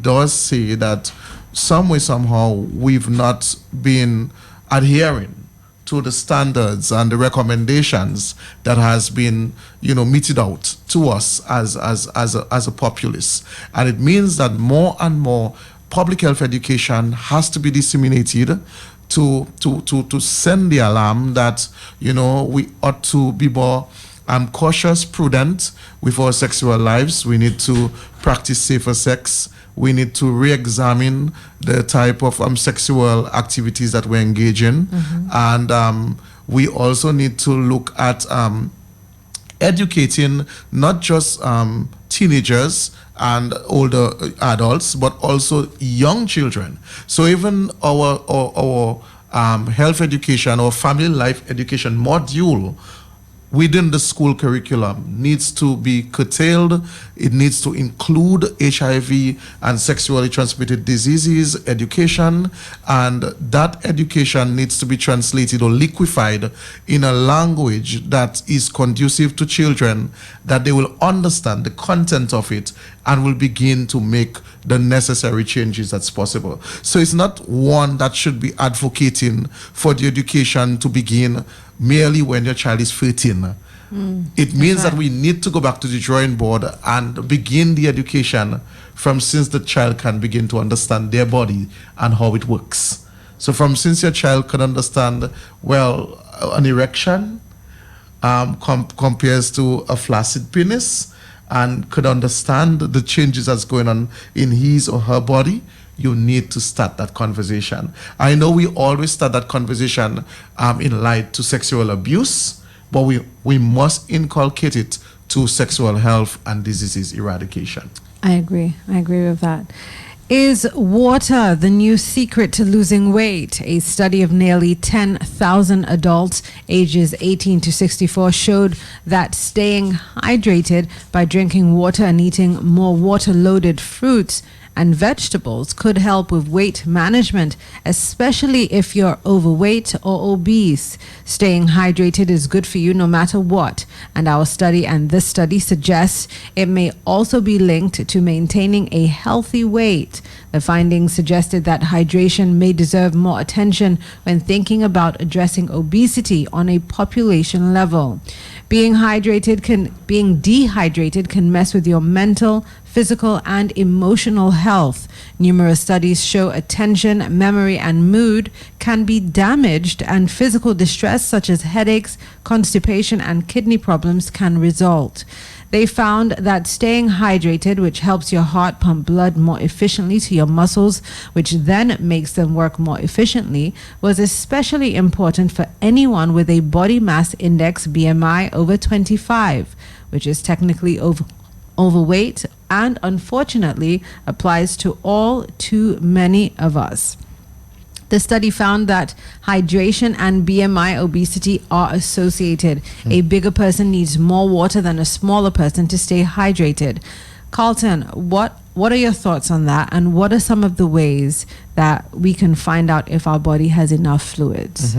does say that some way, somehow, we've not been adhering to the standards and the recommendations that has been, meted out to us as a populace. And it means that more and more public health education has to be disseminated to send the alarm that, we ought to be more cautious, prudent with our sexual lives. We need to practice safer sex. We need to re-examine the type of sexual activities that we engage in. And we also need to look at educating not just teenagers and older adults, but also young children. So even our health education or family life education module within the school curriculum needs to be curtailed. It needs to include HIV and sexually transmitted diseases education, and that education needs to be translated or liquefied in a language that is conducive to children, that they will understand the content of it and will begin to make the necessary changes that's possible. So it's not one that should be advocating for the education to begin merely when your child is 13. It means that we need to go back to the drawing board and begin the education from since the child can begin to understand their body and how it works. So from since your child can understand, well, an erection compares to a flaccid penis, and could understand the changes that's going on in his or her body, you need to start that conversation. I know we always start that conversation in light to sexual abuse, but we must inculcate it to sexual health and diseases eradication. I agree with that. Is water the new secret to losing weight? A study of nearly 10,000 adults ages 18 to 64 showed that staying hydrated by drinking water and eating more water-loaded fruits and vegetables could help with weight management, especially if you're overweight or obese. Staying hydrated is good for you no matter what, and this study suggests it may also be linked to maintaining a healthy weight. The findings suggested that hydration may deserve more attention when thinking about addressing obesity on a population level. Being dehydrated can mess with your mental, physical, and emotional health. Numerous studies show attention, memory, and mood can be damaged, and physical distress such as headaches, constipation, and kidney problems can result. They found that staying hydrated, which helps your heart pump blood more efficiently to your muscles, which then makes them work more efficiently, was especially important for anyone with a body mass index BMI over 25, which is technically overweight and unfortunately applies to all too many of us. The study found that hydration and BMI obesity are associated. A bigger person needs more water than a smaller person to stay hydrated. Carlton, what are your thoughts on that, and what are some of the ways that we can find out if our body has enough fluids?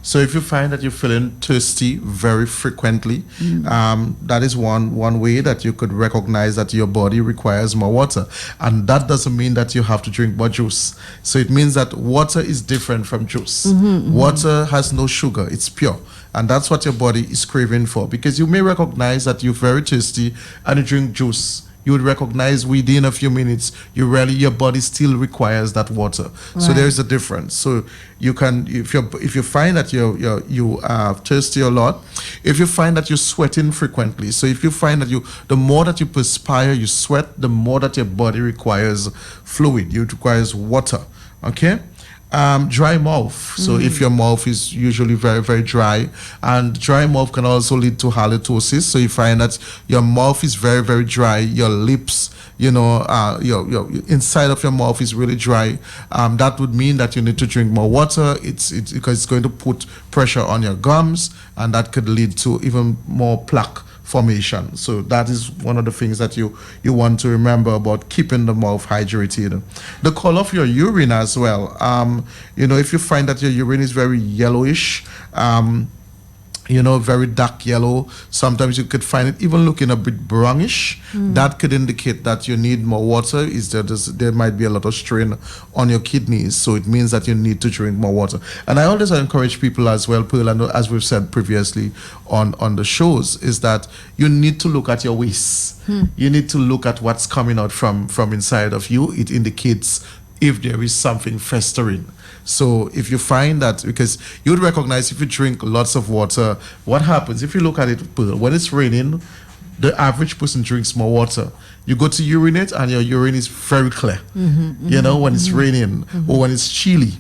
So if you find that you're feeling thirsty very frequently, that is one way that you could recognize that your body requires more water. And that doesn't mean that you have to drink more juice. So it means that water is different from juice. Water has no sugar, it's pure. And that's what your body is craving for. Because you may recognize that you're very thirsty and you drink juice. You would recognize within a few minutes, your body still requires that water. Right. So there is a difference. So you can, if you find that you are thirsty a lot, if you find that you're sweating frequently, so if you find that the more that you perspire, you sweat, the more that your body requires fluid, it requires water. Okay. Dry mouth. So if your mouth is usually very, very dry, and dry mouth can also lead to halitosis. So you find that your mouth is very, very dry, your lips, your inside of your mouth is really dry. That would mean that you need to drink more water. It's because it's going to put pressure on your gums, and that could lead to even more plaque formation. So that is one of the things that you want to remember about keeping the mouth hydrated. The color of your urine as well. If you find that your urine is very yellowish, very dark yellow. Sometimes you could find it even looking a bit brownish. That could indicate that you need more water. There might be a lot of strain on your kidneys, so it means that you need to drink more water. And I always encourage people as well, Pearl, and as we've said previously on the shows, is that you need to look at your waist. You need to look at what's coming out from inside of you. It indicates if there is something festering. So if you find that, because you would recognize if you drink lots of water, what happens? If you look at it, Pearl, when it's raining, the average person drinks more water. You go to urinate and your urine is very clear, when it's raining or when it's chilly.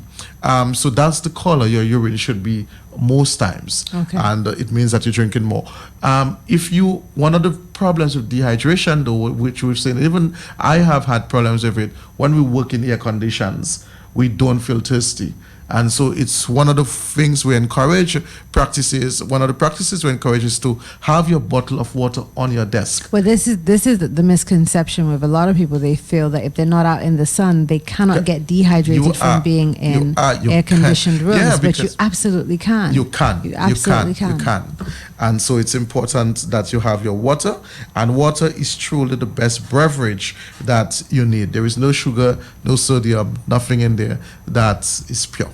So that's the color your urine should be most times. Okay. And it means that you're drinking more. One of the problems with dehydration, though, which we've seen, even I have had problems with it, when we work in air conditions, we don't feel thirsty. And so it's one of the things we encourage practices. One of the practices we encourage is to have your bottle of water on your desk. Well, this is the misconception with a lot of people. They feel that if they're not out in the sun, they cannot get dehydrated from being in air-conditioned rooms. Yeah, but you absolutely can. You can. You absolutely can. You can. And so it's important that you have your water. And water is truly the best beverage that you need. There is no sugar, no sodium, nothing in there that is pure.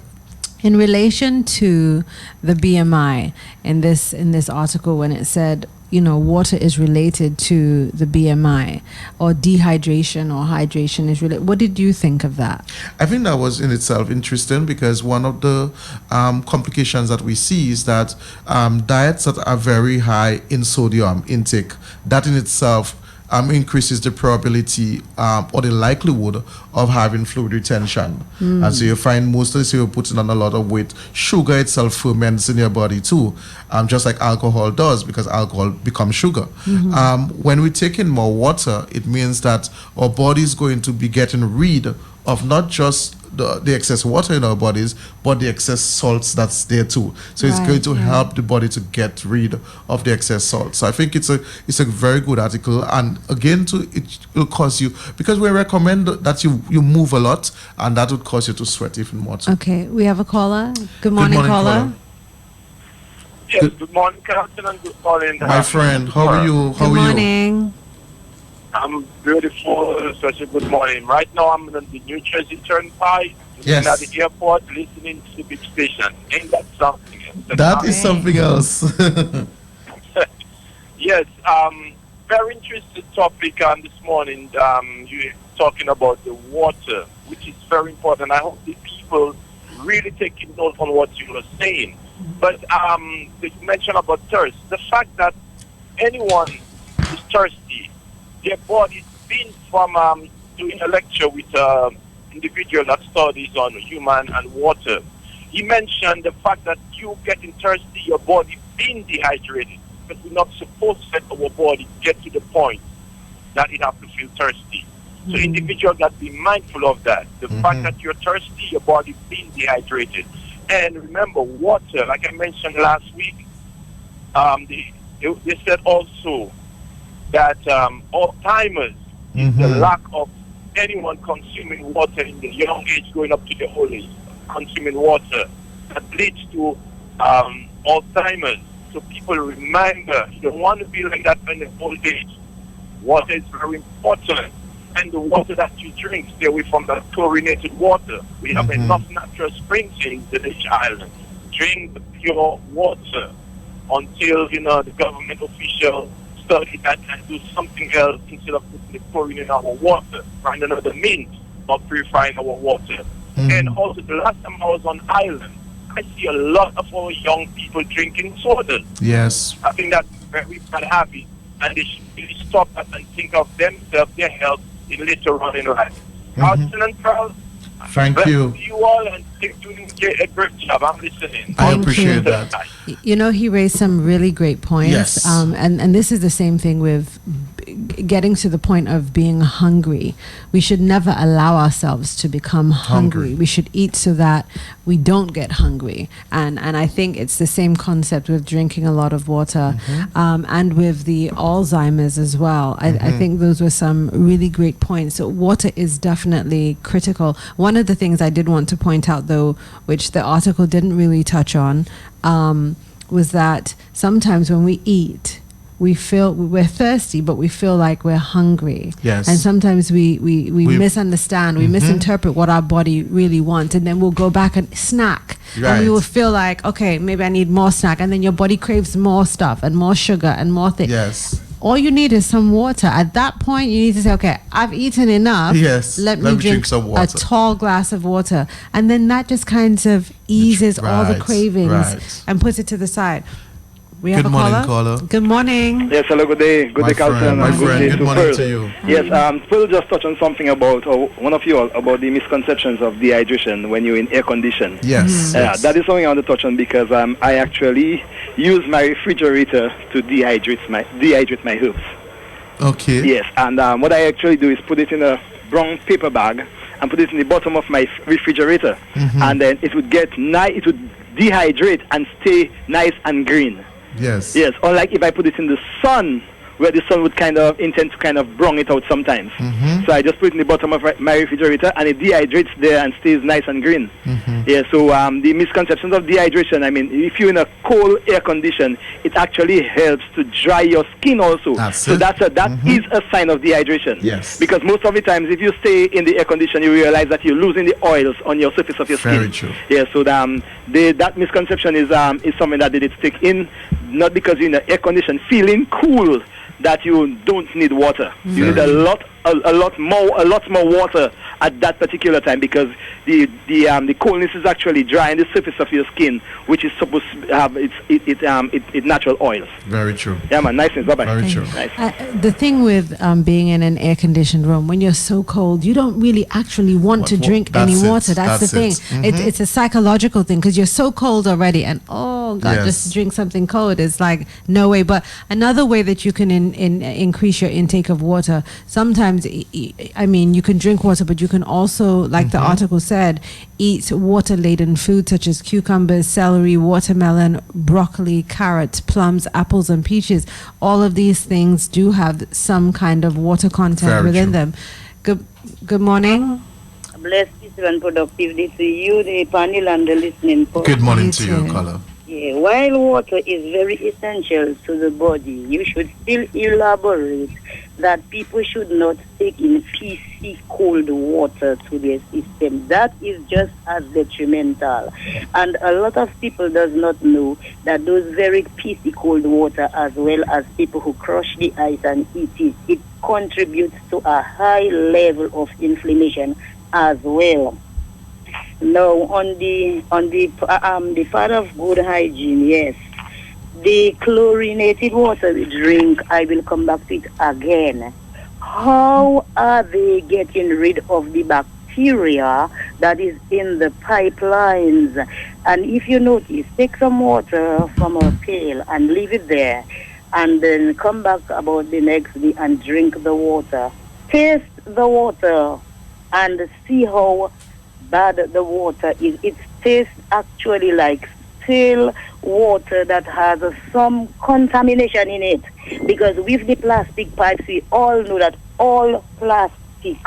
In relation to the BMI, in this article, when it said, water is related to the BMI, or dehydration or hydration is related, what did you think of that? I think that was in itself interesting, because one of the complications that we see is that diets that are very high in sodium intake, that in itself increases the probability or the likelihood of having fluid retention. And so you find most of the people putting on a lot of weight. Sugar itself ferments in your body too, just like alcohol does, because alcohol becomes sugar. When we take in more water, it means that our body is going to be getting rid of not just the excess water in our bodies, but the excess salts that's there too. So it's going to help the body to get rid of the excess salt. So I think it's a very good article, and again, it will cause you, because we recommend that you move a lot, and that would cause you to sweat even more too. Okay, we have a caller. Good morning, caller. Yes, good morning, Captain, and good morning. My friend, how are you? Good morning. I'm beautiful, such a good morning. Right now, I'm on the New Jersey Turnpike, yes, at the airport, listening to the big station. Ain't that something else? That is something else. Yes, very interesting topic this morning. You're talking about the water, which is very important. I hope the people really taking note on what you were saying. But you mentioned about thirst. The fact that anyone is thirsty, their body's been from doing a lecture with individual that studies on human and water. He mentioned the fact that you getting thirsty, your body being dehydrated, because we're not supposed to let our body get to the point that it have to feel thirsty. So individuals got to be mindful of that. The fact that you're thirsty, your body being dehydrated. And remember, water, like I mentioned last week, they said also that Alzheimer's is the lack of anyone consuming water in the young age going up to the old age, consuming water, that leads to Alzheimer's. So people remember, you don't want to be like that in the old age. Water is very important. And the water that you drink, stay away from that chlorinated water. We have enough natural springs in each island. Drink the pure water until, the government official study that and do something else instead of putting the chlorine in our water. Find another means of purifying our water. And also, the last time I was on island, I see a lot of our young people drinking soda. Yes. I think that's very bad habit. And they should really stop that and think of themselves, their health, in later on in life. Austin and Charles, thank you. You all, and keep doing a great job. I'm listening. I appreciate that. He raised some really great points. Yes. And this is the same thing with getting to the point of being hungry. We should never allow ourselves to become hungry. We should eat so that we don't get hungry. And I think it's the same concept with drinking a lot of water, and with the Alzheimer's as well. I think those were some really great points. So water is definitely critical. One of the things I did want to point out, though, which the article didn't really touch on, was that sometimes when we eat, we're thirsty, but we feel like we're hungry. Yes. And sometimes we misunderstand, we misinterpret what our body really wants, and then we'll go back and snack. Right. And we will feel like, okay, maybe I need more snack, and then your body craves more stuff and more sugar and more things. Yes. All you need is some water. At that point, you need to say, okay, I've eaten enough. Yes. Let me drink some a water. tall glass of water. And then that just kind of eases all the Right, cravings right. and puts it to the side. We have Good a morning, caller. caller. Good morning. Yes, hello, good day. Good day, Carlton. My and friend, day good to morning Pearl. to you. Yes, Phil just touched on something about, one of you all, about the misconceptions of dehydration when you're in air condition. Yes. yes. That is something I want to touch on because I actually use my refrigerator to dehydrate my herbs. Okay. Yes, and what I actually do is put it in a brown paper bag and put it in the bottom of my refrigerator, and then it would get it would dehydrate and stay nice and green. Yes. Yes, unlike if I put it in the sun, where the sun would intend to kind of brown it out sometimes. So I just put it in the bottom of my refrigerator and it dehydrates there and stays nice and green. Yeah, so the misconceptions of dehydration, I mean, if you're in a cold air condition, it actually helps to dry your skin also. That is a sign of dehydration. Yes. Because most of the times, if you stay in the air condition, you realize that you're losing the oils on your surface of your skin. Very true. Yeah, so that misconception is something that they did stick in, not because you're in an air condition feeling cool that you don't need water. You need a lot more water at that particular time because the coldness is actually drying the surface of your skin, which is supposed to have its natural oils. Very true. Yeah, man. Nice. Bye bye. Very true. Nice. The thing with being in an air-conditioned room, when you're so cold, you don't really actually want to drink any water. That's the thing. It's a psychological thing because you're so cold already, and oh God, just to drink something cold is like no way. But another way that you can increase your intake of water, sometimes, I mean, you can drink water, but you can also, like the article said, eat water-laden food such as cucumbers, celery, watermelon, broccoli, carrots, plums, apples, and peaches. All of these things do have some kind of water content within them. Good morning. Blessed and productive day to you, the panel and the listening. Good morning to you, caller. Yeah, while water is very essential to the body, you should still elaborate that people should not take in PC cold water to their system. That is just as detrimental. And a lot of people does not know that those very PC cold water, as well as people who crush the ice and eat it contributes to a high level of inflammation as well. Now, on the part of good hygiene, yes, the chlorinated water we drink, I will come back to it again. How are they getting rid of the bacteria that is in the pipelines? And if you notice, take some water from a pail and leave it there, and then come back about the next day and drink the water. Taste the water and see how bad the water is. It tastes actually like still water that has some contamination in it. Because with the plastic pipes, we all know that all plastic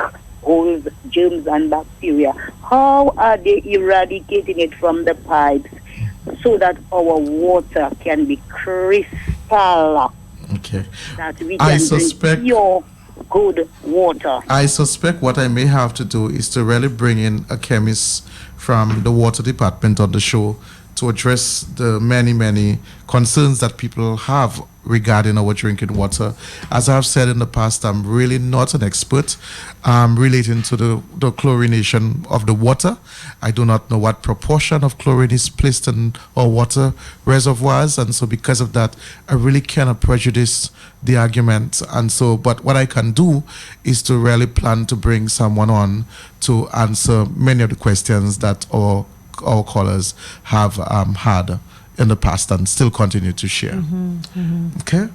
holds germs and bacteria. How are they eradicating it from the pipes so that our water can be crystal? Okay. That we can drink pure good water. I suspect what I may have to do is to really bring in a chemist from the water department on the show to address the many concerns that people have regarding our drinking water. As I've said in the past, I'm really not an expert relating to the chlorination of the water. I do not know what proportion of chlorine is placed in our water reservoirs, and so because of that, I really cannot prejudice the argument. And so, but what I can do is to really plan to bring someone on to answer many of the questions that our callers have had in the past and still continue to share. Okay.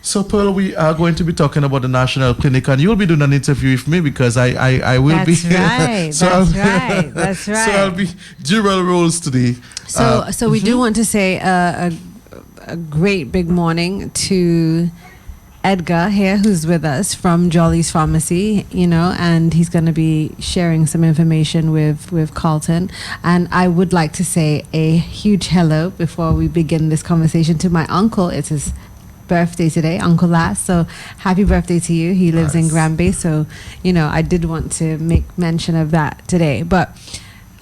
So, Pearl, we are going to be talking about the National Clinic, and you'll be doing an interview with me because I will be here. Right. That's right. So I'll be dual roles today. So we do want to say a great big morning to Edgar here, who's with us from Jolly's Pharmacy, and he's going to be sharing some information with Carlton. And I would like to say a huge hello before we begin this conversation to my uncle. It's his birthday today, Uncle Lass. So happy birthday to you. He lives in Granby. So, I did want to make mention of that today. But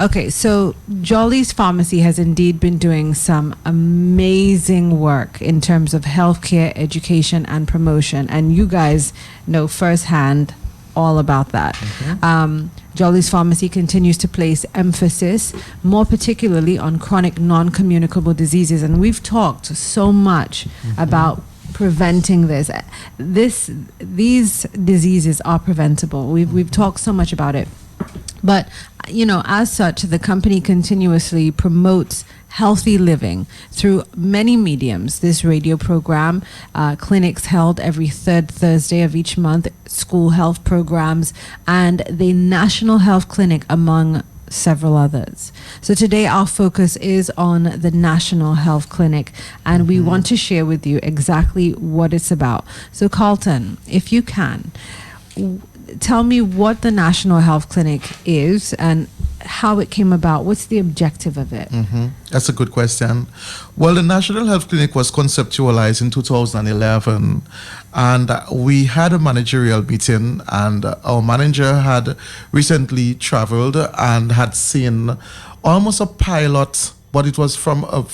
okay, so Jolly's Pharmacy has indeed been doing some amazing work in terms of healthcare, education, and promotion. And you guys know firsthand all about that. Jolly's Pharmacy continues to place emphasis more particularly on chronic non-communicable diseases. And we've talked so much about preventing this. These diseases are preventable. We've talked so much about it. But, as such, the company continuously promotes healthy living through many mediums. This radio program, clinics held every third Thursday of each month, school health programs, and the National Health Clinic, among several others. So today our focus is on the National Health Clinic, and we want to share with you exactly what it's about. So Carlton, if you can, tell me what the National Health Clinic is and how it came about. What's the objective of it? That's a good question. Well, the National Health Clinic was conceptualized in 2011, and we had a managerial meeting, and our manager had recently traveled and had seen almost a pilot, but it was from a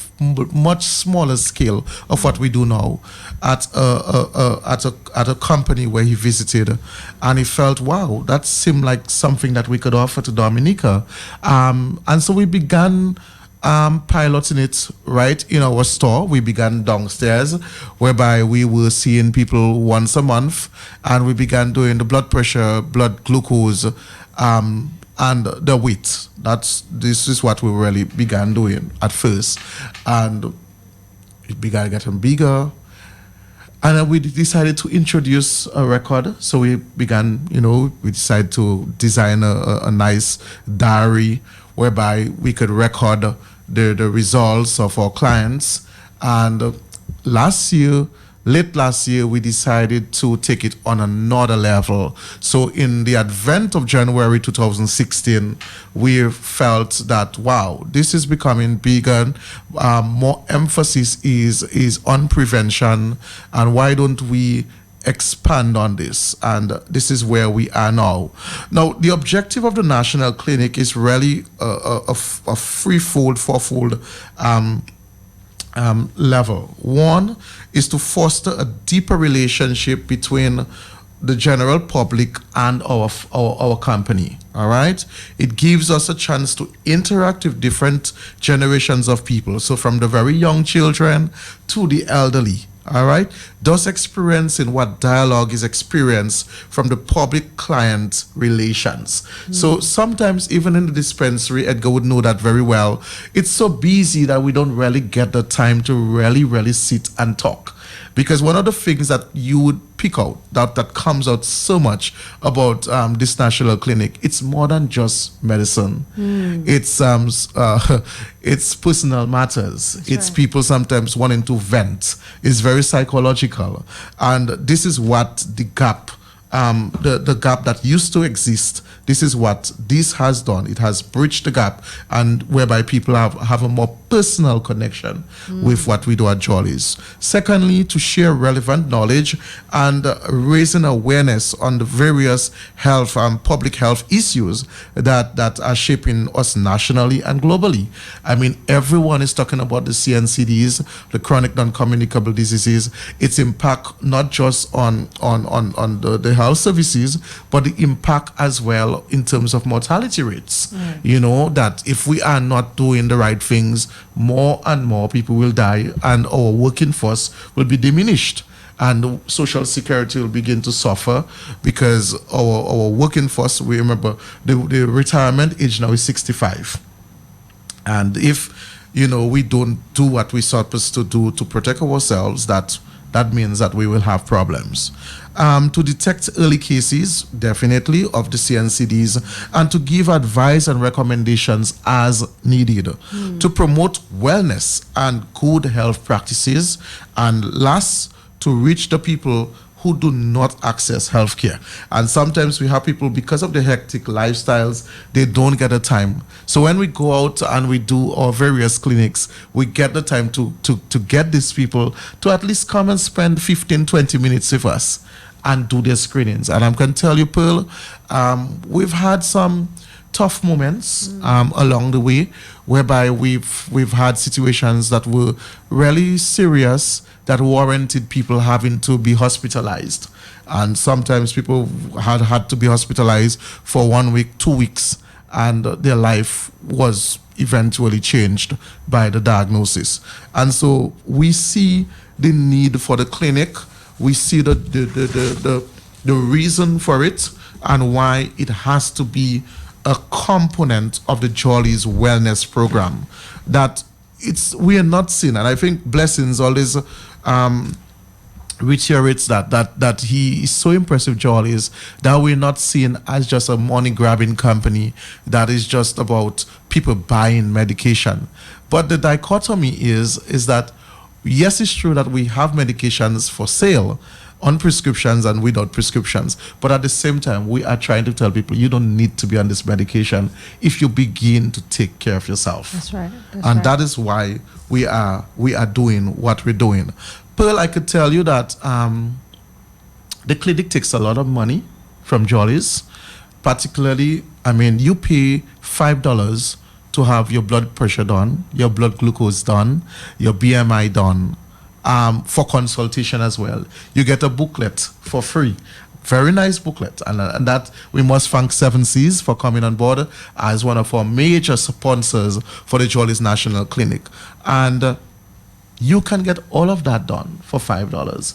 much smaller scale of what we do now at a company where he visited, and he felt, wow, that seemed like something that we could offer to Dominica, and so we began piloting it right in our store. We began downstairs, whereby we were seeing people once a month, and we began doing the blood pressure, blood glucose, and the weight. This is what we really began doing at first, and it began getting bigger. And then we decided to introduce a record. So we began, we decided to design a nice diary whereby we could record the results of our clients. And late last year, we decided to take it on another level. So in the advent of January 2016, we felt that, wow, this is becoming bigger. More emphasis is on prevention. And why don't we expand on this? And this is where we are now. Now, the objective of the National Clinic is really a threefold, fourfold level. One is to foster a deeper relationship between the general public and our company. All right, it gives us a chance to interact with different generations of people, so from the very young children to the elderly. All right, thus experiencing what dialogue is experienced from the public-client relations. So sometimes even in the dispensary, Edgar would know that very well, it's so busy that we don't really get the time to really sit and talk. Because one of the things that you would pick out, that comes out so much about this National Clinic, it's more than just medicine. It's personal matters. That's it's right. People sometimes wanting to vent. It's very psychological. And this is what the gap, the gap that used to exist, this is what this has done. It has bridged the gap, and whereby people have a more personal connection with what we do at Jolly's. Secondly, to share relevant knowledge and raising awareness on the various health and public health issues that are shaping us nationally and globally. I mean, everyone is talking about the CNCDs, the chronic non-communicable diseases, its impact not just on the health services, but the impact as well in terms of mortality rates. You know, that if we are not doing the right things, more and more people will die, and our working force will be diminished, and social security will begin to suffer, because our working force, we remember the retirement age now is 65. And if, you know, we don't do what we're supposed to do to protect ourselves, that means that we will have problems. To detect early cases, definitely, of the CNCDs, and to give advice and recommendations as needed, to promote wellness and good health practices, and last, to reach the people who do not access healthcare. And sometimes we have people, because of the hectic lifestyles, they don't get the time. So when we go out and we do our various clinics, we get the time to get these people to at least come and spend 15, 20 minutes with us and do their screenings. And I can tell you, Pearl, we've had some tough moments along the way, whereby we've had situations that were really serious that warranted people having to be hospitalized. And sometimes people had to be hospitalized for 1 week, 2 weeks, and their life was eventually changed by the diagnosis. And so we see the need for the clinic. We see the reason for it and why it has to be a component of the Jolly's wellness program. That we are not seeing, and I think Blessings always reiterates that he is so impressive, Jolly's, that we're not seen as just a money grabbing company that is just about people buying medication. But the dichotomy is that yes, it's true that we have medications for sale on prescriptions and without prescriptions, but at the same time we are trying to tell people you don't need to be on this medication if you begin to take care of yourself. That's right. That is why we are doing what we're doing. Pearl, I could tell you that the clinic takes a lot of money from Jolly's. Particularly, I mean, you pay $5 to have your blood pressure done, your blood glucose done, your BMI done, for consultation as well. You get a booklet for free. Very nice booklet. And that we must thank 7Cs for coming on board as one of our major sponsors for the Jolly's National Clinic. And you can get all of that done for $5.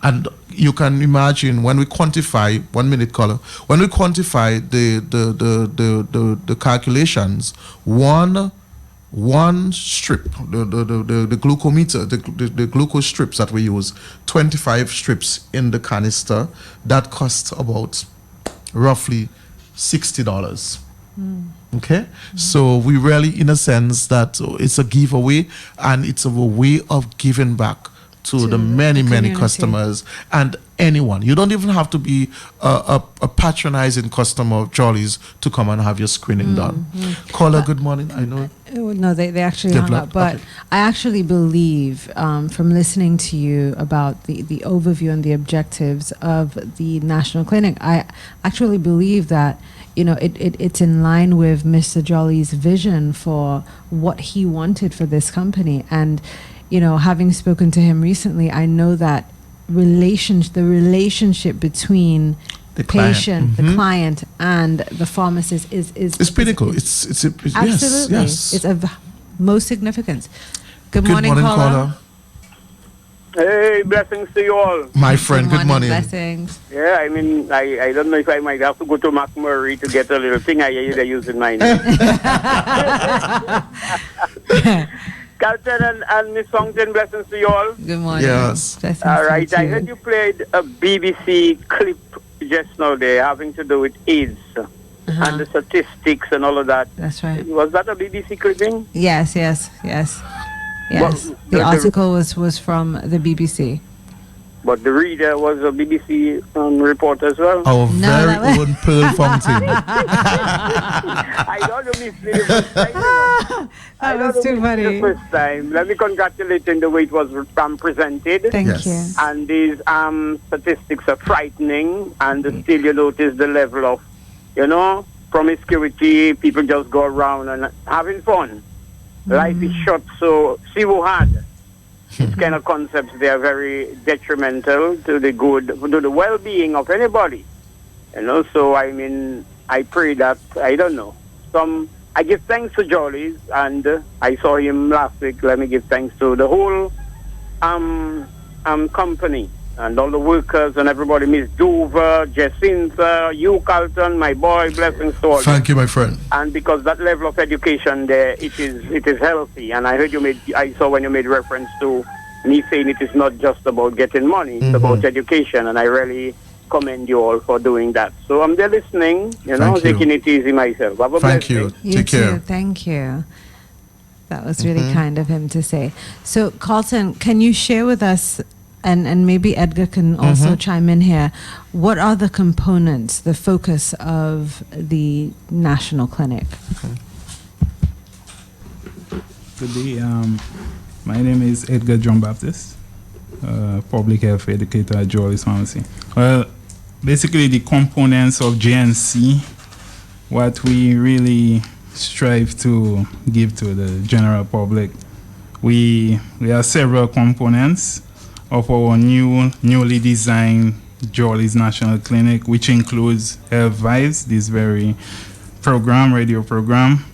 And you can imagine when we quantify, 1 minute caller, when we quantify the calculations, one strip, the glucometer, the glucose strips that we use, 25 strips in the canister, that costs about roughly $60. Okay, so we really, in a sense, that it's a giveaway, and it's a way of giving back to the many customers and anyone. You don't even have to be a patronizing customer of Jolly's to come and have your screening done. Caller, good morning. I know. No, they actually hung up. But okay. I actually believe, from listening to you about the overview and the objectives of the National Clinic, I actually believe that, you know, it's in line with Mr. Jolly's vision for what he wanted for this company. And, you know, having spoken to him recently, I know that the relationship between the patient, the client, and the pharmacist is pinnacle. It's absolutely. Yes. It's of most significance. Good morning, caller. Hey, blessings to you all. My friend, good morning. Blessings. Yeah, I mean, I don't know if I might have to go to McMurray to get a little thing I hear you using my name. Carlton and Miss Songton, blessings to you all. Good morning. Yes. Blessings. All right, I heard you played a BBC clip just now there having to do with AIDS and the statistics and all of that. That's right. Was that a BBC clipping? Yes. Well, the article was from the BBC. But the reader was a BBC reporter as well. Our very own Pearl Fountain. I don't know if the first time. That was too funny. The first time. Let me congratulate you on the way it was presented. Thank you. And these statistics are frightening, and still you notice the level of, you know, promiscuity. People just go around and having fun. Life is short, so see who had. These kind of concepts, they are very detrimental to the well-being of anybody. You know, so I mean, I pray that, I don't know, I give thanks to Jolly's, and I saw him last week. Let me give thanks to the whole company and all the workers and everybody, Miss Dover, Jacinta, you, Carlton, my boy, blessings to all. Thank you, my friend. And because that level of education there, it is healthy. And I heard I saw when you made reference to me saying it is not just about getting money, it's about education. And I really commend you all for doing that. So I'm there listening, taking it easy myself. Have a Thank you. Take care. Thank you. That was really kind of him to say. So, Carlton, can you share with us and maybe Edgar can also chime in here. What are the components, the focus of the national clinic? Good day. My name is Edgar John Baptist, public health educator at Jolly's Pharmacy. Well, basically the components of JNC, what we really strive to give to the general public, we have several components of our newly designed Jolly's National Clinic, which includes Health Vibes, this very radio program.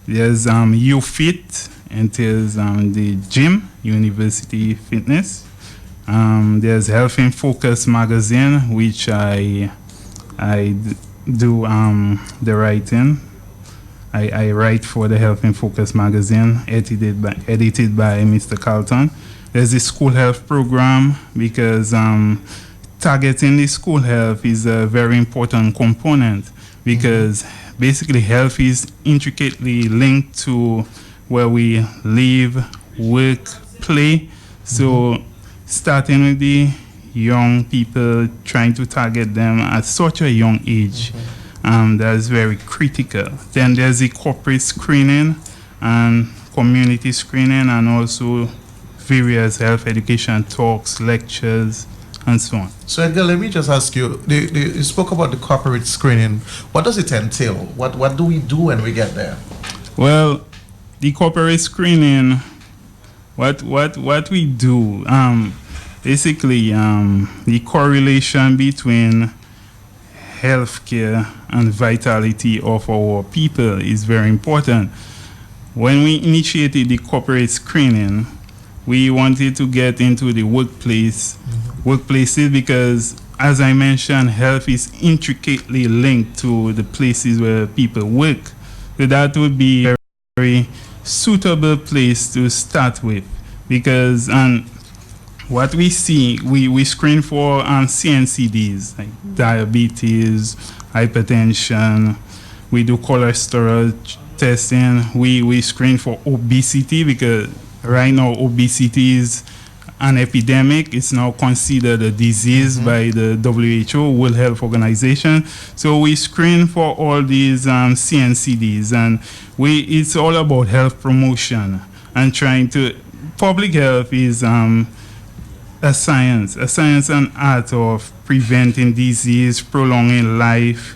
There's UFit, entails the gym, University Fitness. There's Health in Focus magazine, which I do the writing. I write for the Health in Focus magazine, edited by Mr. Carlton. There's the school health program, because targeting the school health is a very important component, because basically health is intricately linked to where we live, work, play. So starting with the young people, trying to target them at such a young age, that's very critical. Then there's the corporate screening and community screening, and also various health education talks, lectures, and so on. So Edgar, let me just ask you, you spoke about the corporate screening. What does it entail? What do we do when we get there? Well, the corporate screening, what we do, basically the correlation between healthcare and vitality of our people is very important. When we initiated the corporate screening, we wanted to get into the workplaces, because, as I mentioned, health is intricately linked to the places where people work. So that would be a very suitable place to start with, because what we see, we screen for CNCDs, like diabetes, hypertension. We do cholesterol testing. We screen for obesity, because right now obesity is an epidemic. It's now considered a disease by the WHO, World Health Organization. So we screen for all these CNCDs, and it's all about health promotion and trying to. Public health is a science and art of preventing disease, prolonging life,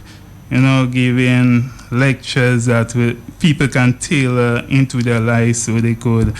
giving lectures that people can tailor into their lives so they could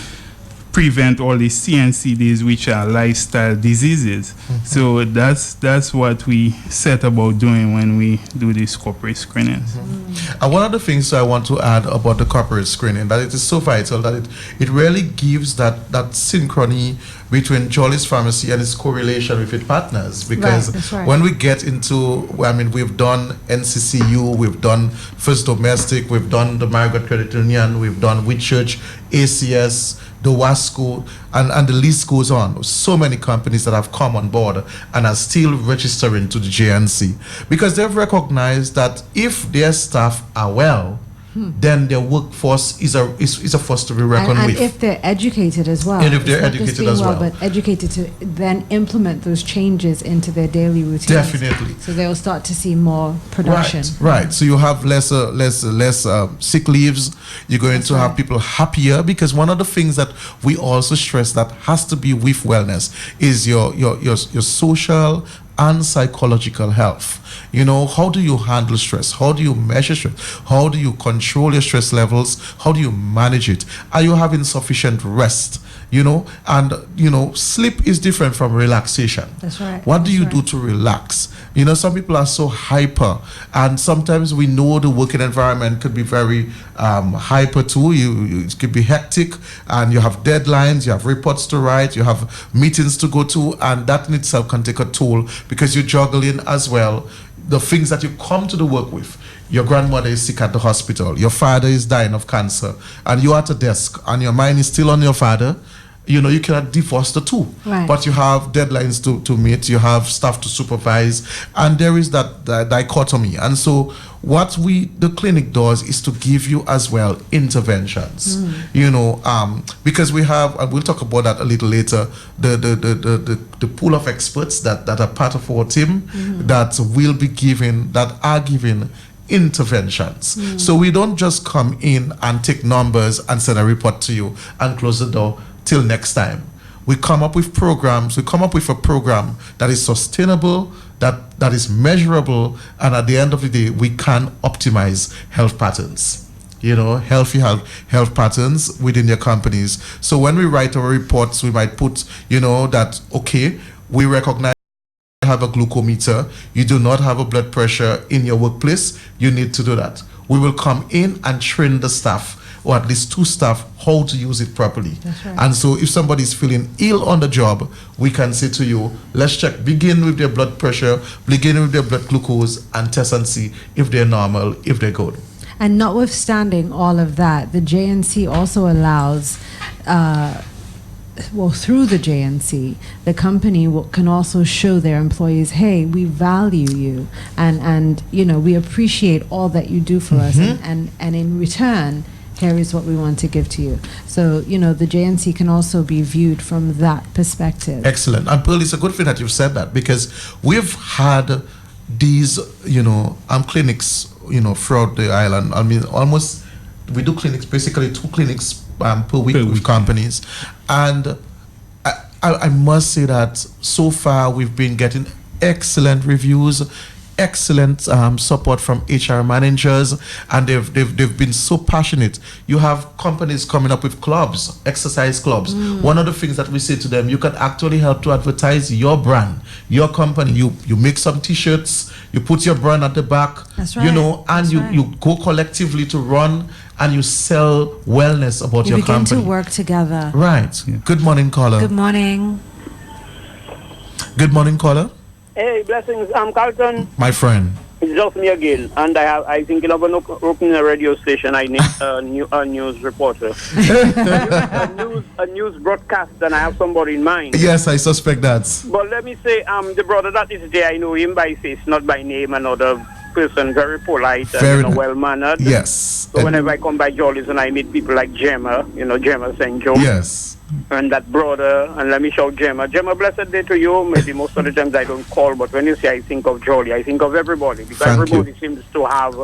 prevent all these CNCDs, which are lifestyle diseases. So that's what we set about doing when we do these corporate screenings. And one of the things I want to add about the corporate screening, that it is so vital that it really gives that synchrony between Jolly's Pharmacy and its correlation with its partners. Because when we get into, we've done NCCU, we've done First Domestic, we've done the Margaret Credit Union, we've done Whitchurch, ACS, the WASCO, and the list goes on. So many companies that have come on board and are still registering to the JNC, because they've recognized that if their staff are well, then their workforce is a force to be reckoned with. And if they're educated as well. And if they're educated as well. But educated to then implement those changes into their daily routines. Definitely. So they'll start to see more production. Right. So you have less sick leaves. You're going to have people happier, because one of the things that we also stress that has to be with wellness is your social and psychological health. How do you handle stress? How do you measure stress? How do you control your stress levels? How do you manage it? Are you having sufficient rest? Sleep is different from relaxation. That's right. What do you do to relax? Some people are so hyper, and sometimes we know the working environment could be very hyper too. It could be hectic, and you have deadlines, you have reports to write, you have meetings to go to, and that in itself can take a toll, because you're juggling as well the things that you come to the work with. Your grandmother is sick at the hospital, your father is dying of cancer, and you're at a desk and your mind is still on your father. you cannot divorce the two. Right. But you have deadlines to meet, you have staff to supervise, and there is that dichotomy. And so what the clinic does is to give you as well interventions. Because we have, and we'll talk about that a little later, the pool of experts that are part of our team that are giving interventions. So we don't just come in and take numbers and send a report to you and close the door till next time. We come up with programs. We come up with a program that is sustainable, that is measurable, and at the end of the day, we can optimize health patterns. Healthy health patterns within your companies. So when we write our reports, we might put, that, okay, we recognize you have a glucometer, you do not have a blood pressure in your workplace, you need to do that. We will come in and train the staff, or at least 2 staff, how to use it properly. That's right. And so if somebody is feeling ill on the job, we can say to you, let's check, begin with their blood pressure, begin with their blood glucose, and test and see if they're normal, if they're good. And notwithstanding all of that, the JNC also allows, through the JNC, the company can also show their employees, hey, we value you, and we appreciate all that you do for us, and in return, here is what we want to give to you. So, the JNC can also be viewed from that perspective. Excellent. And Pearl, it's a good thing that you've said that, because we've had these, clinics, throughout the island. I mean, almost, we do clinics, basically 2 clinics per week with companies. And I must say that so far we've been getting excellent reviews, excellent support from HR managers, and they've been so passionate. You have companies coming up with clubs, exercise clubs. One of the things that we say to them, you can actually help to advertise your brand, your company. You make some T-shirts, you put your brand at the back, That's right. And you go collectively to run and you sell wellness about your company. You begin to work together. Right. Yeah. Good morning, caller. Good morning. Good morning, caller. Hey, blessings. I'm Carlton. My friend. It's just me again, and I think in opening a radio station, I need a news reporter, a news broadcast, and I have somebody in mind. Yes, I suspect that. But let me say, the brother that is there, I know him by face, not by name. Another person, very polite and well mannered. Yes. So whenever I come by Jolly's and I meet people like Gemma, Gemma St. Joe. Yes. And that brother, and let me shout Gemma. Gemma, blessed day to you. Maybe most of the times I don't call, but when you say I think of Jolly, I think of everybody. Because everybody seems to have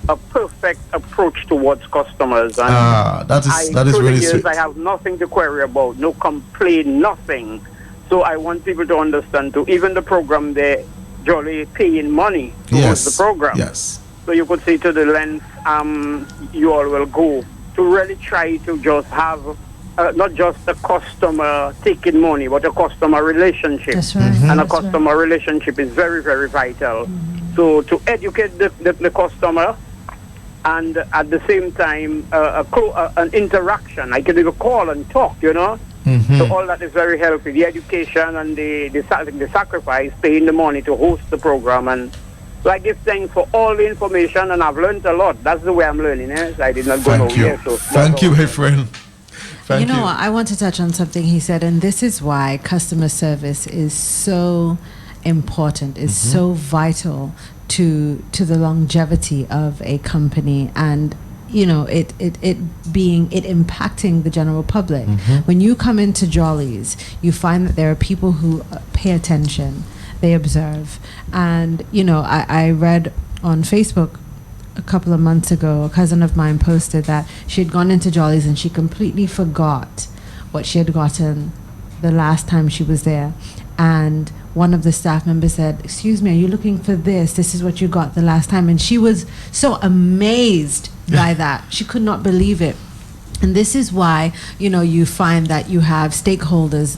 a perfect approach towards customers. And that is really sweet. I have nothing to query about, no complaint, nothing. So I want people to understand too, even the program there, Jolly paying money towards the program. Yes. So you could see to the length you all will go to really try to just have not just a customer taking money, but a customer relationship. That's right. And a customer relationship is very, very vital. So to educate the customer, and at the same time an interaction. I can even call and talk, So all that is very healthy. The education and the sacrifice, paying the money to host the program. And so I give thanks for all the information, and I've learned a lot. That's the way I'm learning. I did not go nowhere. So thank you, my friend. Thank you. I want to touch on something he said, and this is why customer service is so important, is so vital to the longevity of a company, and it impacting the general public. When you come into Jolly's, you find that there are people who pay attention, they observe, and I read on Facebook a couple of months ago, a cousin of mine posted that she had gone into Jolly's and she completely forgot what she had gotten the last time she was there. And one of the staff members said, "Excuse me, are you looking for this? This is what you got the last time." And she was so amazed by that. She could not believe it. And this is why, you find that you have stakeholders,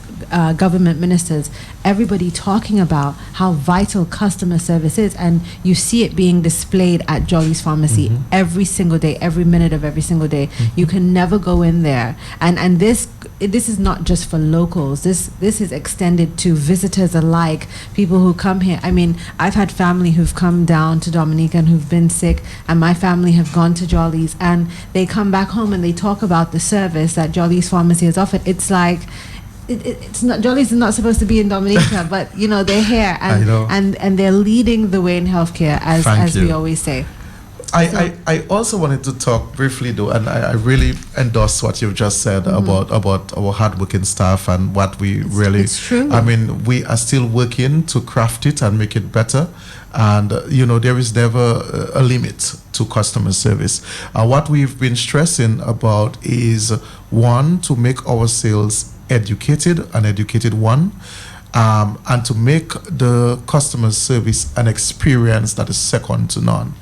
government ministers, everybody talking about how vital customer service is. And you see it being displayed at Jolly's Pharmacy every single day, every minute of every single day. You can never go in there. And this is not just for locals. This is extended to visitors alike, people who come here. I mean, I've had family who've come down to Dominica and who've been sick, and my family have gone to Jolly's, and they come back home and they talk about the service that Jolly's Pharmacy has offered. It's like it's not, Jolly's not supposed to be in Dominica, but you know, they're here I know. and they're leading the way in healthcare, as we always say. I also wanted to talk briefly though, and I really endorse what you've just said about our hardworking staff and what we really. It's true. I mean, we are still working to craft it and make it better, and you know, there is never a limit to customer service. What we've been stressing about is one, to make our sales educated, an educated one. And to make the customer service an experience that is second to none.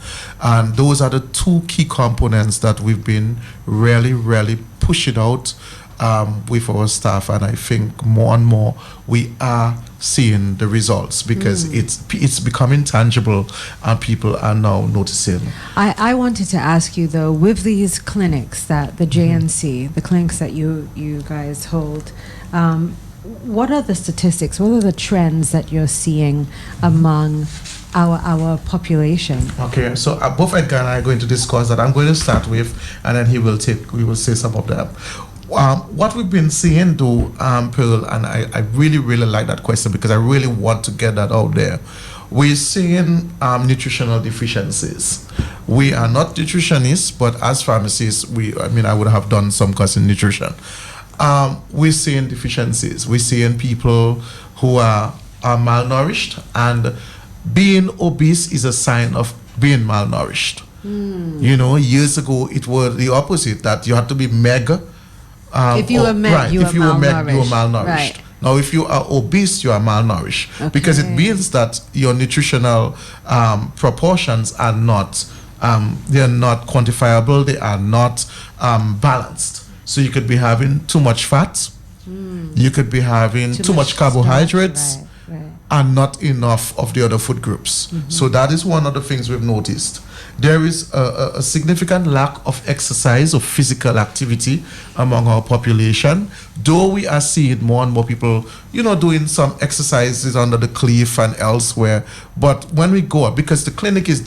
And those are the two key components that we've been really pushing out with our staff. And I think more and more we are seeing the results because it's becoming tangible and people are now noticing. I wanted to ask you though, with these clinics that the JNC, the clinics that you guys hold, what are the statistics? What are the trends that you're seeing among our population? Okay, so both Edgar and I are going to discuss that. I'm going to start with, and then we will say some of them. What we've been seeing though, Pearl, and I really like that question because I really want to get that out there. We're seeing nutritional deficiencies. We are not nutritionists, but as pharmacists, I would have done some course in nutrition. We're seeing deficiencies. We're seeing people who are malnourished, and being obese is a sign of being malnourished. You know, years ago it was the opposite, that you had to be mega. If you were meg, you were malnourished. Right. Now, if you are obese, you are malnourished, because it means that your nutritional proportions are not they are not quantifiable. They are not balanced. So you could be having too much fat, you could be having too much carbohydrates, and not enough of the other food groups. So that is one of the things we've noticed. There is a significant lack of exercise or physical activity among our population, though we are seeing more and more people, you know, doing some exercises under the cliff and elsewhere. But when we go up, because the clinic is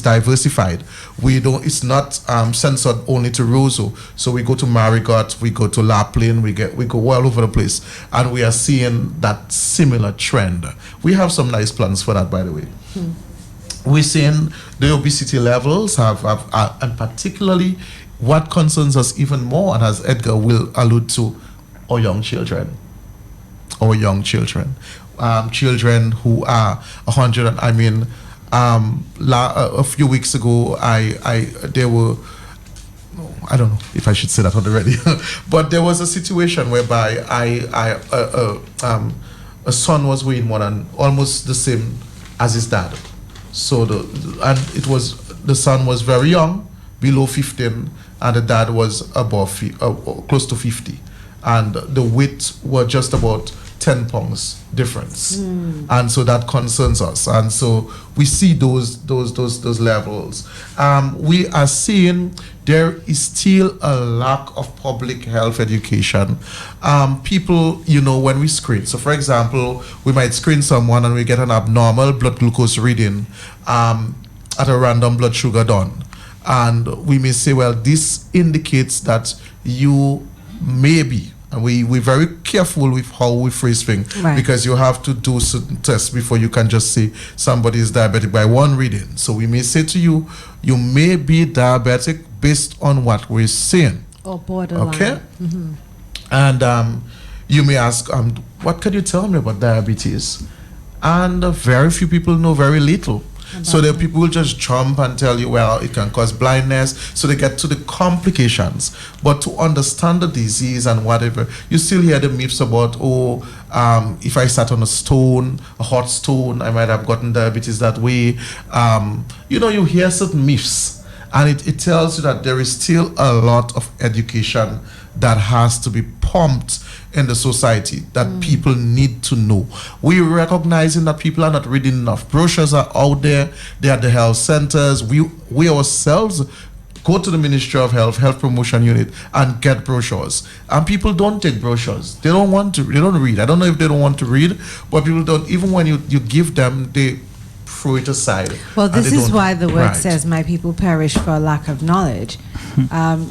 diversified, it's not censored only to Roseau. So we go to Marigot, we go to Lapland, we go all over the place, and we are seeing that similar trend. We have some nice plans for that, by the way. We're seeing the obesity levels and particularly what concerns us even more, and as Edgar will allude to, our young children. Children who are 100. A few weeks ago, there were, I don't know if I should say that on the radio, but there was a situation whereby a son was weighing more than almost the same as his dad. So the son was very young, below 15, and the dad was close to 50, and the weight were just about 10 pounds difference, and so that concerns us, and so we see those levels. We are seeing there is still a lack of public health education. People, you know, when we screen, so for example, we might screen someone and we get an abnormal blood glucose reading at a random blood sugar done, and we may say, well, this indicates that you may be. And we're very careful with how we phrase things, because you have to do certain tests before you can just say somebody is diabetic by one reading. So we may say to you, you may be diabetic based on what we're seeing. Or borderline. Okay? And you may ask, what can you tell me about diabetes? And very few people know very little. So the people will just jump and tell you, well, it can cause blindness. So they get to the complications. But to understand the disease and whatever, you still hear the myths about, if I sat on a hot stone, I might have gotten diabetes that way. You hear certain myths. And it tells you that there is still a lot of education that has to be pumped in the society that people need to know. We're recognizing that people are not reading enough. Brochures are out there. They're at the health centers. We ourselves go to the Ministry of Health Promotion Unit and get brochures. And people don't take brochures. They don't want to. They don't read. I don't know if they don't want to read, but people don't. Even when you give them, they throw it aside. Well, this is why the word says, my people perish for a lack of knowledge. Go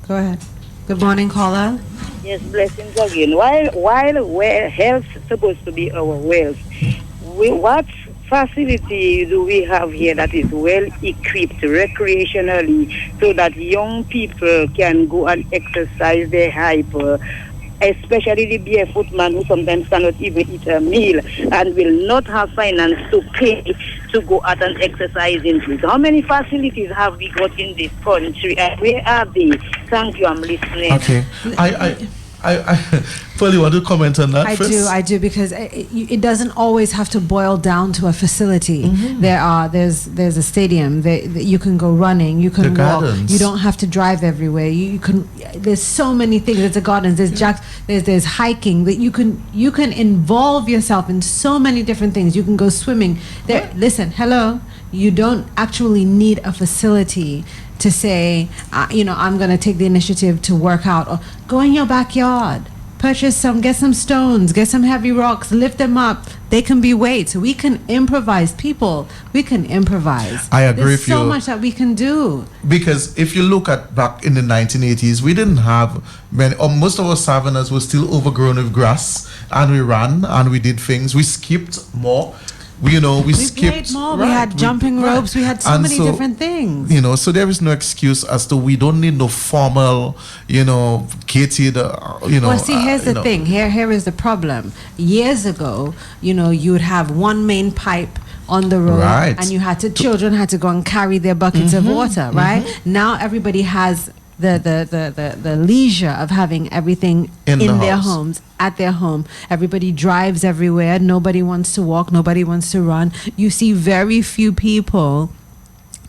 ahead. Good morning, caller. Yes, blessings again. While health is supposed to be our wealth, what facility do we have here that is well equipped recreationally so that young people can go and exercise their hyper, especially the barefoot man who sometimes cannot even eat a meal and will not have finance to pay to go out and exercise in place? How many facilities have we got in this country and where are they? Thank you, I'm listening. Okay. I Pearl, you want to comment on that first? I do, because it doesn't always have to boil down to a facility. There's a stadium. You can go running. You can walk. Gardens. You don't have to drive everywhere. You can. There's so many things. There's the gardens. There's hiking. That you can involve yourself in so many different things. You can go swimming. Listen, hello. You don't actually need a facility to say, I'm going to take the initiative to work out, or go in your backyard, get some stones, get some heavy rocks, lift them up. They can be weights. We can improvise, people. We can improvise. I agree with you. There's so much that we can do. Because if you look at back in the 1980s, we didn't have many, or most of our savannas were still overgrown with grass, and we ran and we did things. We skipped more. We skipped. Played more. We had jumping ropes. We had so many different things. So there is no excuse as to we don't need no formal, gated, Well, see, here's the thing. Here is the problem. Years ago, you would have one main pipe on the road, right, and children had to go and carry their buckets of water, right? Now everybody has the leisure of having everything in their homes, at their home. Everybody drives everywhere. Nobody wants to walk. Nobody wants to run. You see very few people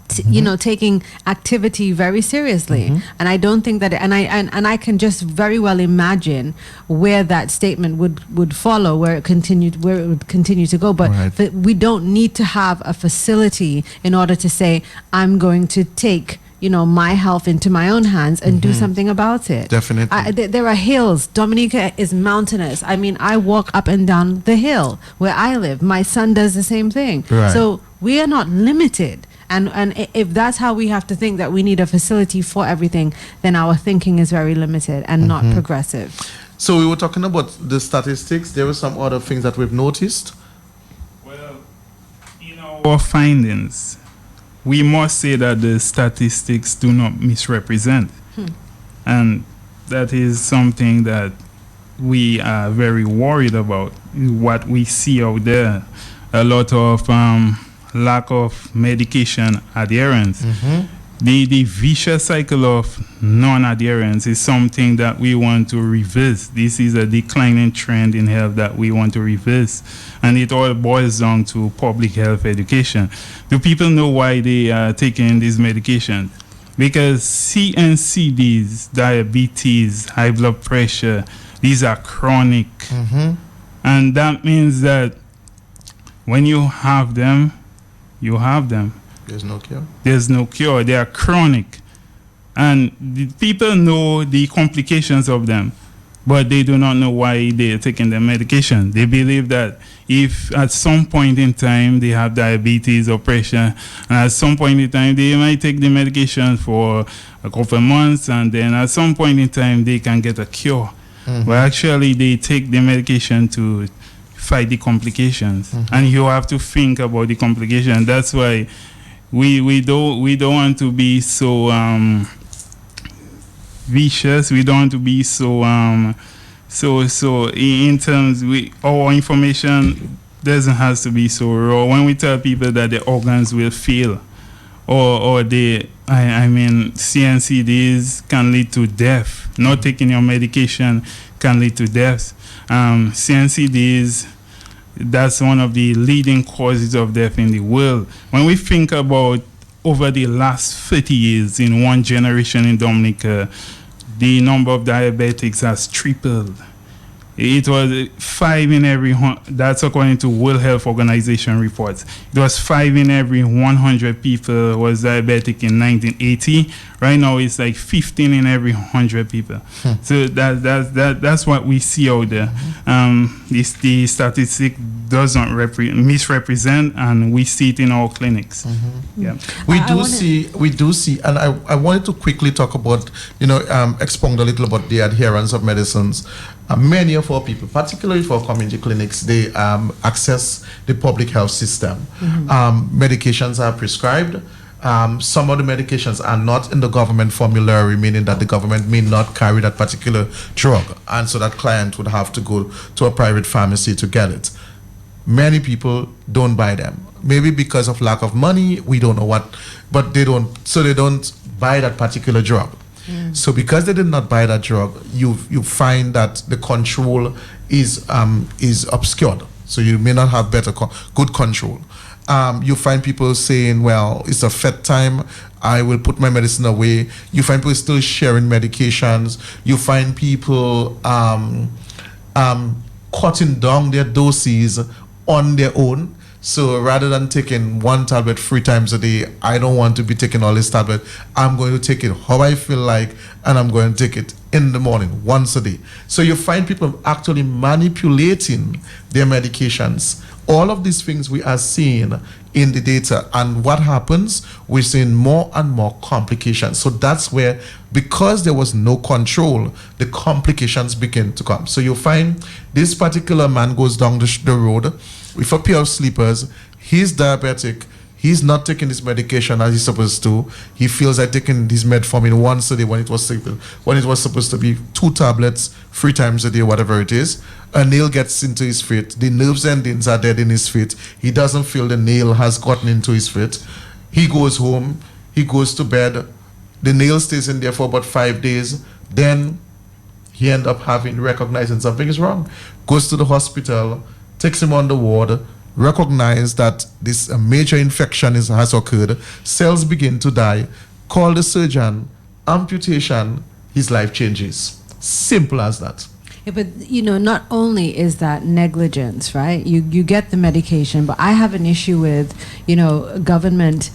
taking activity very seriously. And I don't think that, and I can just very well imagine where that statement would follow, where it would continue to go. But we don't need to have a facility in order to say, I'm going to take my health into my own hands and do something about it. Definitely. There are hills. Dominica is mountainous. I mean, I walk up and down the hill where I live. My son does the same thing. Right. So we are not limited. And if that's how we have to think, that we need a facility for everything, then our thinking is very limited and not progressive. So we were talking about the statistics. There were some other things that we've noticed. Well, our findings, we must say that the statistics do not misrepresent. And that is something that we are very worried about, what we see out there. A lot of lack of medication adherence. The vicious cycle of non-adherence is something that we want to reverse. This is a declining trend in health that we want to reverse. And it all boils down to public health education. Do people know why they are taking this medication? Because CNCDs, diabetes, high blood pressure, these are chronic. And that means that when you have them, you have them. There's no cure. There's no cure. They are chronic. And the people know the complications of them, but they do not know why they are taking the medication. They believe that if at some point in time they have diabetes or pressure, and at some point in time they might take the medication for a couple of months, and then at some point in time they can get a cure. But actually they take the medication to fight the complications. And you have to think about the complication. That's why we don't want to be so vicious. We don't want to be so in terms our information doesn't have to be so raw. When we tell people that the organs will fail, or CNCDs can lead to death. Not taking your medication can lead to death. CNCDs, that's one of the leading causes of death in the world. When we think about over the last 30 years in one generation in Dominica, the number of diabetics has tripled. It was 5 in every, that's according to World Health Organization reports. It was 5 in every 100 people was diabetic in 1980. Right now it's like 15 in every 100 people. So that's what we see out there. The statistic does not misrepresent, and we see it in our clinics. Yeah. We do see, and I wanted to quickly talk about, expound a little about the adherence of medicines. Many of our people, particularly for community clinics, they access the public health system. Medications are prescribed. Some of the medications are not in the government formulary, meaning that the government may not carry that particular drug, and so that client would have to go to a private pharmacy to get it. Many people don't buy them, maybe because of lack of money, we don't know what, but they don't buy that particular drug. So because they did not buy that drug, you find that the control is obscured, so you may not have good control. You find people saying, well, it's a fed time, I will put my medicine away. You find people still sharing medications. You find people cutting down their doses on their own. So rather than taking one tablet 3 times a day, I don't want to be taking all this tablet. I'm going to take it how I feel like, and I'm going to take it in the morning, once a day. So you find people actually manipulating their medications. All of these things we are seeing in the data, and what happens, we're seeing more and more complications. So that's where, because there was no control, the complications begin to come. So you find this particular man goes down the road with a pair of sleepers. He's diabetic. He's not taking his medication as he's supposed to. He feels like taking his metformin once a day when it was supposed to be 2 tablets 3 times a day, whatever it is. A nail gets into his feet. The nerves endings are dead in his feet. He doesn't feel the nail has gotten into his feet. He goes home. He goes to bed. The nail stays in there for about 5 days. Then he ends up recognizing something is wrong. Goes to the hospital, takes him on the ward, recognize that this major infection has occurred, cells begin to die, call the surgeon, amputation, his life changes. Simple as that. Yeah, but not only is that negligence, right? You get the medication, but I have an issue with, government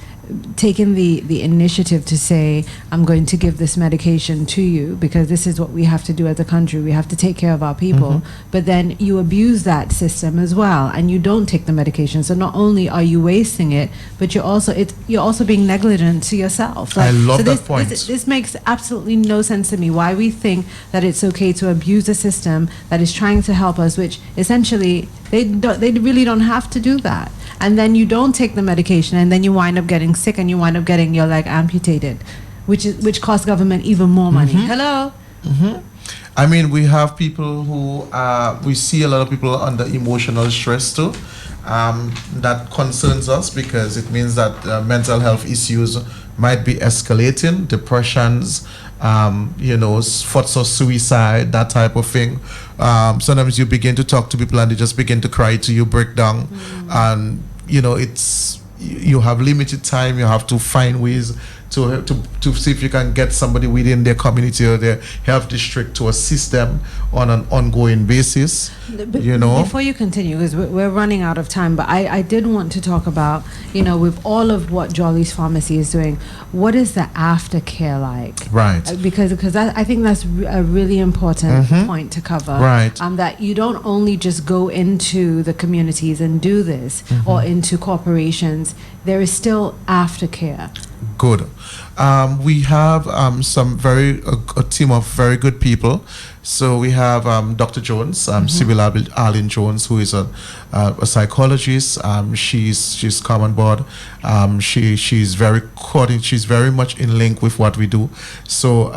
taken the initiative to say, I'm going to give this medication to you because this is what we have to do as a country. We have to take care of our people. But then you abuse that system as well, and you don't take the medication. So not only are you wasting it, but you're also being negligent to yourself. I love that point. This makes absolutely no sense to me. Why we think that it's okay to abuse a system that is trying to help us, which essentially they really don't have to do that. And then you don't take the medication, and then you wind up getting sick, and you wind up getting your leg amputated, which costs government even more money. Hello. I mean, we have people who we see a lot of people under emotional stress too. That concerns us because it means that mental health issues might be escalating, depressions, thoughts of suicide, that type of thing. Sometimes you begin to talk to people and they just begin to cry to you, break down, and you have limited time. You have to find ways to see if you can get somebody within their community or their health district to assist them on an ongoing basis. Before you continue, because we're running out of time, but I did want to talk about, with all of what Jolly's Pharmacy is doing, what is the aftercare like? Right. Because I think that's a really important point to cover. Right. That you don't only just go into the communities and do this or into corporations. There is still aftercare. Good. We have a team of very good people. So we have Dr. Jones, Sybil Arlene Jones, who is a psychologist. She's come on board. She's very much in link with what we do. So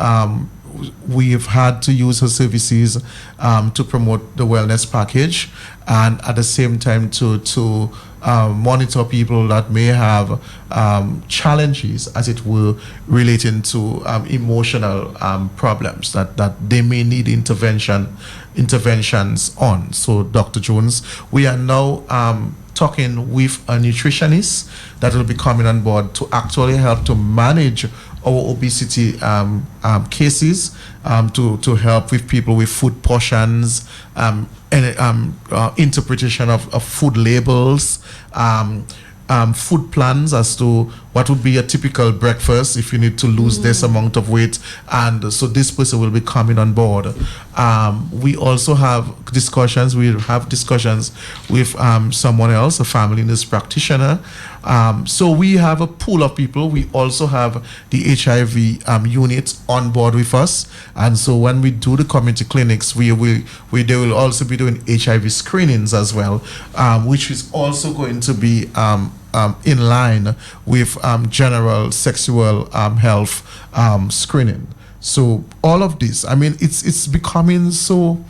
we've had to use her services to promote the wellness package, and at the same time to monitor people that may have challenges, as it were, relating to emotional problems that they may need interventions on. So Dr. Jones, we are now talking with a nutritionist that will be coming on board to actually help to manage our obesity cases, to help with people with food portions, and interpretation of food labels, food plans as to what would be a typical breakfast if you need to lose this amount of weight, and so this person will be coming on board. We also have discussions. We have discussions with someone else, a family nurse practitioner. So we have a pool of people. We also have the HIV unit on board with us, and so when we do the community clinics, they will also be doing HIV screenings as well, which is also going to be in line with general sexual health screening. So all of this, I mean, it's becoming so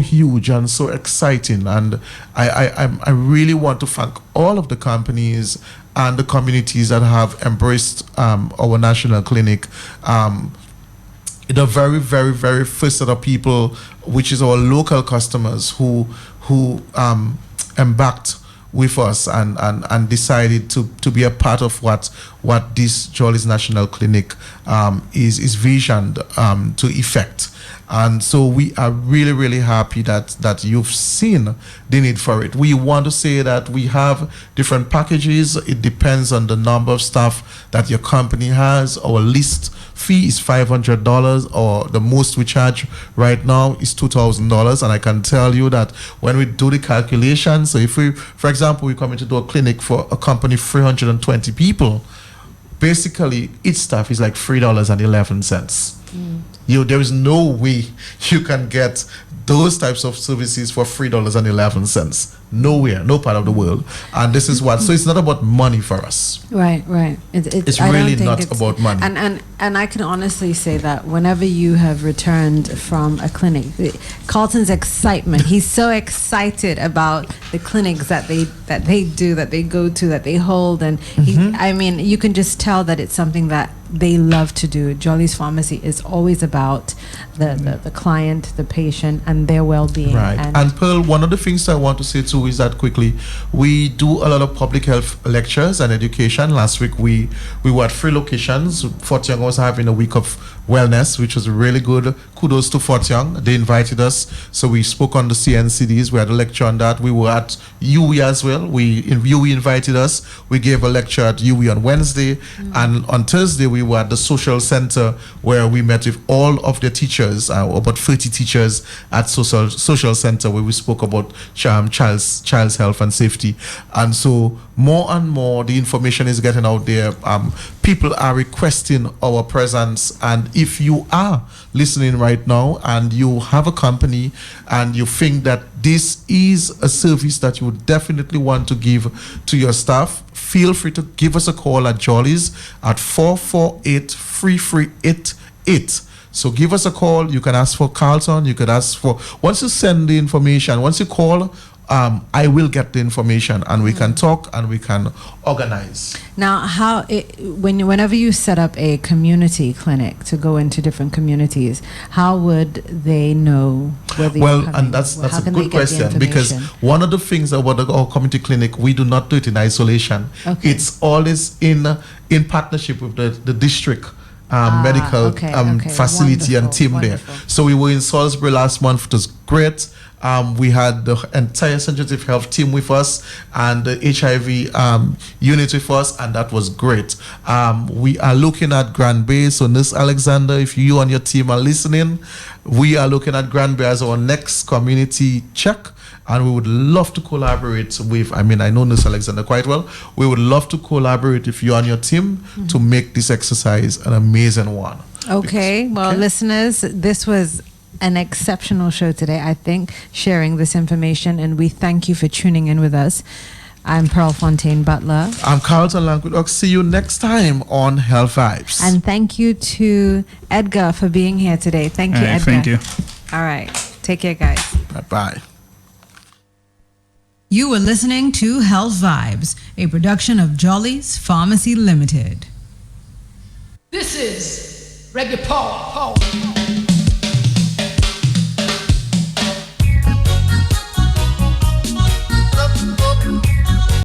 huge and so exciting, and I really want to thank all of the companies and the communities that have embraced our national clinic. The very, very, very first set of people, which is our local customers who embarked with us and decided to be a part of what this Jolly's National Clinic is visioned to effect. And so we are really, really happy that you've seen the need for it. We want to say that we have different packages. It depends on the number of staff that your company has. Our list fee is $500, or the most we charge right now is $2,000. And I can tell you that when we do the calculation, so if we, for example, we come in to do a clinic for a company 320 people, basically each staff is like $3.11. There is no way you can get those types of services for $3.11. Nowhere, no part of the world. And this is what, so it's not about money for us. Right. It's really not about money. And I can honestly say that whenever you have returned from a clinic, Carlton's excitement, he's so excited about the clinics that they do, that they go to, that they hold, and I mean, you can just tell that it's something that they love to do. Jolly's Pharmacy is always about the client, the patient, and their well-being. Right. And Pearl, one of the things I want to say too is that quickly, we do a lot of public health lectures and education. Last week we were at 3 locations. Fort Young was having a week of wellness, which was really good. Kudos to Fort Young. They invited us, so we spoke on the CNCDs. We had a lecture on that. We were at UE as well. UE invited us. We gave a lecture at UE on Wednesday, and on Thursday we were at the social center where we met with all of the teachers, about 30 teachers at social center, where we spoke about child's health and safety. And so more and more the information is getting out there. People are requesting our presence, and if you are listening right now and you have a company and you think that this is a service that you would definitely want to give to your staff, feel free to give us a call at Jolly's at 448-3388. So give us a call. You can ask for Carlton. You could ask for, once you send the information, once you call, I will get the information, and we can talk and we can organize. Now, whenever you set up a community clinic to go into different communities, how would they know whether you're coming? And that's a good question, because one of the things about our community clinic, we do not do it in isolation. Okay. It's always in partnership with the district medical facility. Wonderful, and team there. So we were in Salisbury last month. It was great. We had the entire sensitive health team with us and the HIV unit with us, and that was great. We are looking at Grand Bay. So Nurse Alexander, if you and your team are listening, we are looking at Grand Bay as our next community check. And we would love to collaborate with, I know Nurse Alexander quite well. We would love to collaborate with you and your team to make this exercise an amazing one. Okay. Listeners, this was an exceptional show today, I think, sharing this information, and we thank you for tuning in with us. I'm Pearl Fontaine Butler. I'm Carlton Langwood. See you next time on Health Vibes. And thank you to Edgar for being here today. Thank you, Edgar. Thank you. All right. Take care, guys. Bye-bye. You were listening to Health Vibes, a production of Jolly's Pharmacy Limited. This is Reggae Power.